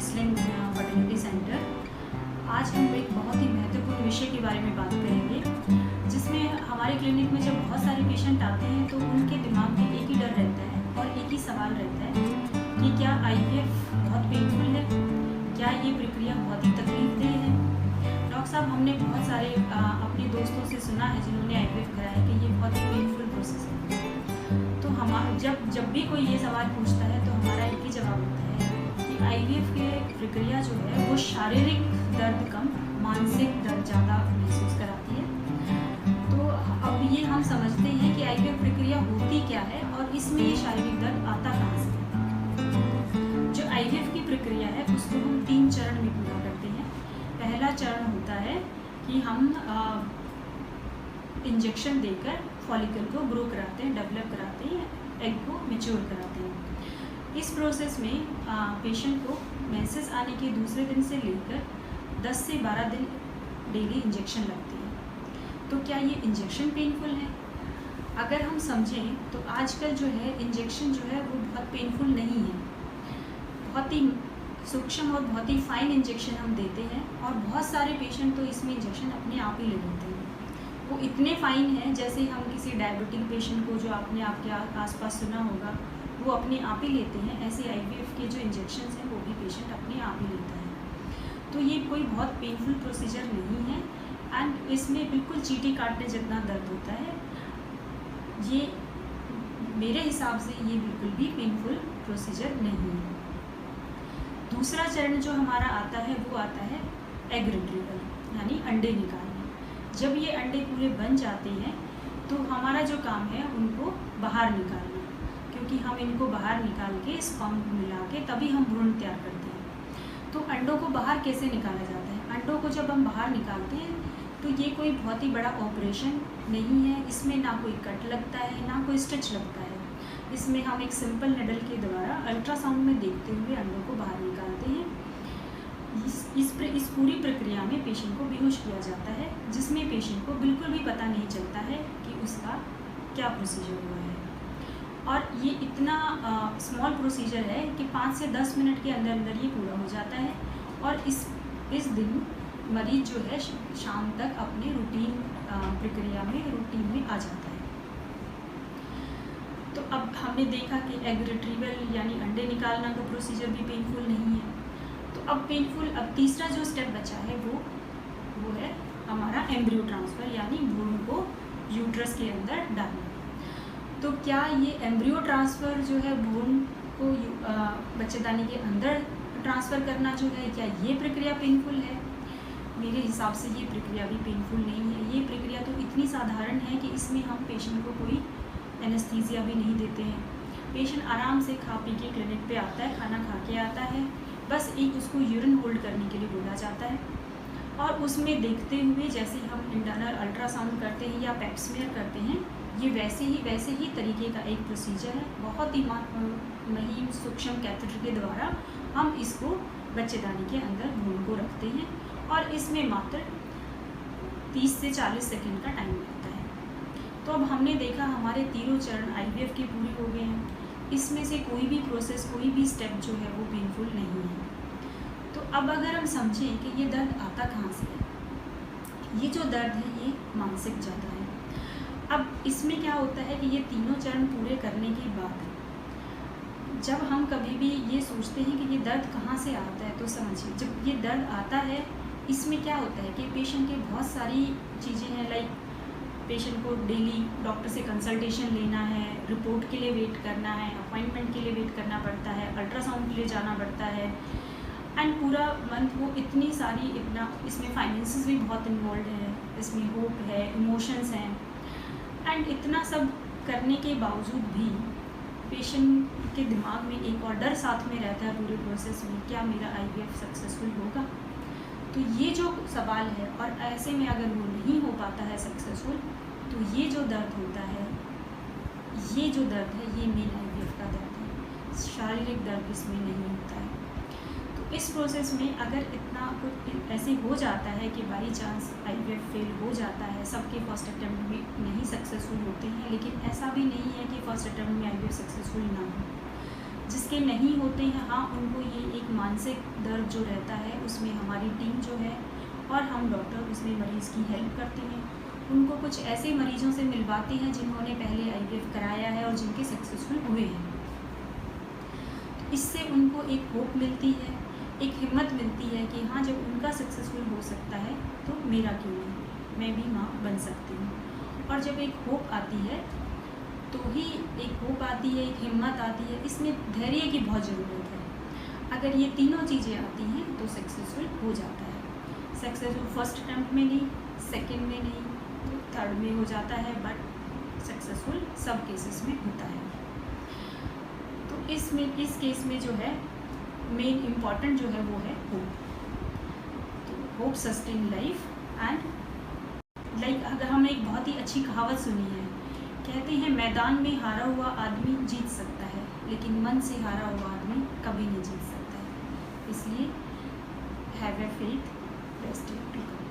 Excellent fertility centre. आज हम एक बहुत ही महत्वपूर्ण विषय के बारे में बात करेंगे, जिसमें हमारे क्लिनिक में जब बहुत सारे पेशेंट आते हैं तो उनके दिमाग में एक ही डर रहता है और एक ही सवाल रहता है कि क्या IVF बहुत पेनफुल है, क्या ये प्रक्रिया बहुत ही तकलीफदेह है। डॉक्टर साहब, हमने बहुत सारे अपने दोस्तों से सुना है जिन्होंने IVF कराया कि ये बहुत ही पेनफुल प्रोसेस है। तो जब भी कोई ये सवाल पूछता है तो हमारा एक ही जवाब होता है कि IVF की प्रक्रिया जो है वो शारीरिक दर्द कम, मानसिक दर्द ज़्यादा महसूस कराती है। तो अब ये हम समझते हैं कि IVF प्रक्रिया होती क्या है और इसमें ये शारीरिक दर्द आता कहाँ से है। जो IVF की प्रक्रिया है उसको हम 3 चरण में पूरा करते हैं। पहला चरण होता है कि हम इंजेक्शन देकर फॉलिकल को ग्रो कराते हैं, डेवलप कराते हैं, एग को मैच्योर कराते हैं। इस प्रोसेस में पेशेंट को मेंसेस आने के दूसरे दिन से लेकर 10 से 12 दिन डेली इंजेक्शन लगती है। तो क्या ये इंजेक्शन पेनफुल है? अगर हम समझें तो आजकल जो है इंजेक्शन जो है वो बहुत पेनफुल नहीं है। बहुत ही सूक्ष्म और बहुत ही फाइन इंजेक्शन हम देते हैं और बहुत सारे पेशेंट तो इसमें इंजेक्शन अपने आप ही ले लेते हैं। वो इतने फाइन हैं जैसे हम किसी डायबिटिक पेशेंट को, जो आपने आपके आसपास सुना होगा, वो अपने आप ही लेते हैं। ऐसे IVF के जो इंजेक्शन हैं वो भी पेशेंट अपने आप ही लेता है। तो ये कोई बहुत पेनफुल प्रोसीजर नहीं है एंड इसमें बिल्कुल चींटी काटने जितना दर्द होता है। ये मेरे हिसाब से ये बिल्कुल भी पेनफुल प्रोसीजर नहीं है। दूसरा चरण जो हमारा आता है वो आता है एग रिट्रीवल, यानी अंडे निकालना। जब ये अंडे पूरे बन जाते हैं तो हमारा जो काम है उनको बाहर निकालना, क्योंकि हम इनको बाहर निकाल के स्पर्म मिला के तभी हम भ्रूण तैयार करते हैं। तो अंडों को बाहर कैसे निकाला जाता है? अंडों को जब हम बाहर निकालते हैं तो ये कोई बहुत ही बड़ा ऑपरेशन नहीं है। इसमें ना कोई कट लगता है ना कोई स्टिच लगता है। इसमें हम एक सिंपल निडल के द्वारा अल्ट्रासाउंड में देखते हुए अंडों को बाहर निकालते हैं। इस पूरी प्रक्रिया में पेशेंट को बेहोश किया जाता है, जिसमें पेशेंट को बिल्कुल भी पता नहीं चलता है कि उसका क्या प्रोसीजर हुआ है। और ये इतना स्मॉल प्रोसीजर है कि 5 से 10 मिनट के अंदर अंदर ये पूरा हो जाता है और इस दिन मरीज जो है शाम तक अपने रूटीन प्रक्रिया में रूटीन में आ जाता है। तो अब हमने देखा कि एग रिट्रीवल यानी अंडे निकालना का प्रोसीजर भी पेनफुल नहीं है। तो अब तीसरा जो स्टेप बचा है वो है हमारा एम्ब्रियो ट्रांसफ़र, यानी भ्रूण को यूट्रस के अंदर डालना। तो क्या ये एम्ब्रियो ट्रांसफ़र जो है भ्रूण को बच्चेदानी के अंदर ट्रांसफ़र करना जो है, क्या ये प्रक्रिया पेनफुल है? मेरे हिसाब से ये प्रक्रिया भी पेनफुल नहीं है। ये प्रक्रिया तो इतनी साधारण है कि इसमें हम पेशेंट को कोई एनेस्थीसिया भी नहीं देते हैं। पेशेंट आराम से खा पी के क्लिनिक पे आता है, खाना खा के आता है, बस एक उसको यूरिन होल्ड करने के लिए बोला जाता है और उसमें देखते हुए जैसे हम इंटरनल अल्ट्रासाउंड करते हैं या पेप स्मीयर करते हैं, ये वैसे ही तरीके का एक प्रोसीजर है। बहुत ही महीन सूक्ष्म कैथेटर के द्वारा हम इसको बच्चेदानी के अंदर भ्रूण को रखते हैं और इसमें मात्र 30 से 40 सेकेंड का टाइम लगता है। तो अब हमने देखा हमारे तीनों चरण IVF के पूरे हो गए हैं। इसमें से कोई भी प्रोसेस, कोई भी स्टेप जो है वो पेनफुल नहीं है। तो अब अगर हम समझें कि ये दर्द आता कहाँ से है, ये जो दर्द है ये मानसिक ज़्यादा है। अब इसमें क्या होता है कि ये तीनों चरण पूरे करने के बाद जब हम कभी भी ये सोचते हैं कि ये दर्द कहाँ से आता है, तो समझिए जब ये दर्द आता है इसमें क्या होता है कि पेशेंट के बहुत सारी चीज़ें हैं। लाइक पेशेंट को डेली डॉक्टर से कंसल्टेशन लेना है, रिपोर्ट के लिए वेट करना है, अपॉइंटमेंट के लिए वेट करना पड़ता है, अल्ट्रासाउंड के लिए जाना पड़ता है एंड पूरा मंथ वो इतना इसमें फाइनेंसेस भी बहुत इन्वॉल्व है, इसमें होप है, इमोशंस हैं एंड इतना सब करने के बावजूद भी पेशेंट के दिमाग में एक और डर साथ में रहता है पूरे प्रोसेस में, क्या मेरा IVF सक्सेसफुल होगा? तो ये जो सवाल है, और ऐसे में अगर वो नहीं हो पाता है सक्सेसफुल, तो ये जो दर्द होता है, ये मेन IVF का दर्द है। शारीरिक दर्द इसमें नहीं होता है। तो इस प्रोसेस में अगर इतना कुछ ऐसे हो जाता है कि बाई चांस IVF फेल हो जाता है, सबके फर्स्ट अटैम्प्ट में नहीं सक्सेसफुल होते हैं, लेकिन ऐसा भी नहीं है कि फर्स्ट अटैम्प्ट में IVF सक्सेसफुल ना हो। जिसके नहीं होते हैं, हाँ उनको ये एक मानसिक दर्द जो रहता है उसमें हमारी टीम जो है और हम डॉक्टर उसमें मरीज़ की हेल्प करते हैं। उनको कुछ ऐसे मरीजों से मिलवाते हैं जिन्होंने पहले आईवीएफ कराया है और जिनके सक्सेसफुल हुए हैं। इससे उनको एक होप मिलती है, एक हिम्मत मिलती है कि हाँ जब उनका सक्सेसफुल हो सकता है तो मेरा क्यों नहीं, मैं भी माँ बन सकती हूँ। और जब एक होप आती है तो ही एक होप आती है, एक हिम्मत आती है। इसमें धैर्य की बहुत ज़रूरत है। अगर ये तीनों चीज़ें आती हैं तो सक्सेसफुल हो जाता है। सक्सेसफुल फर्स्ट अटेम्प्ट में नहीं, सेकंड में नहीं, तो थर्ड में हो जाता है, बट सक्सेसफुल सब केसेस में होता है। तो इस केस में जो है मेन इम्पॉर्टेंट जो है वो है होप। तो hope sustain life and like अगर हमने एक बहुत ही अच्छी कहावत सुनी है, कहते हैं मैदान में हारा हुआ आदमी जीत सकता है लेकिन मन से हारा हुआ आदमी कभी नहीं जीत सकता है। इसलिए have a faith, rest to come.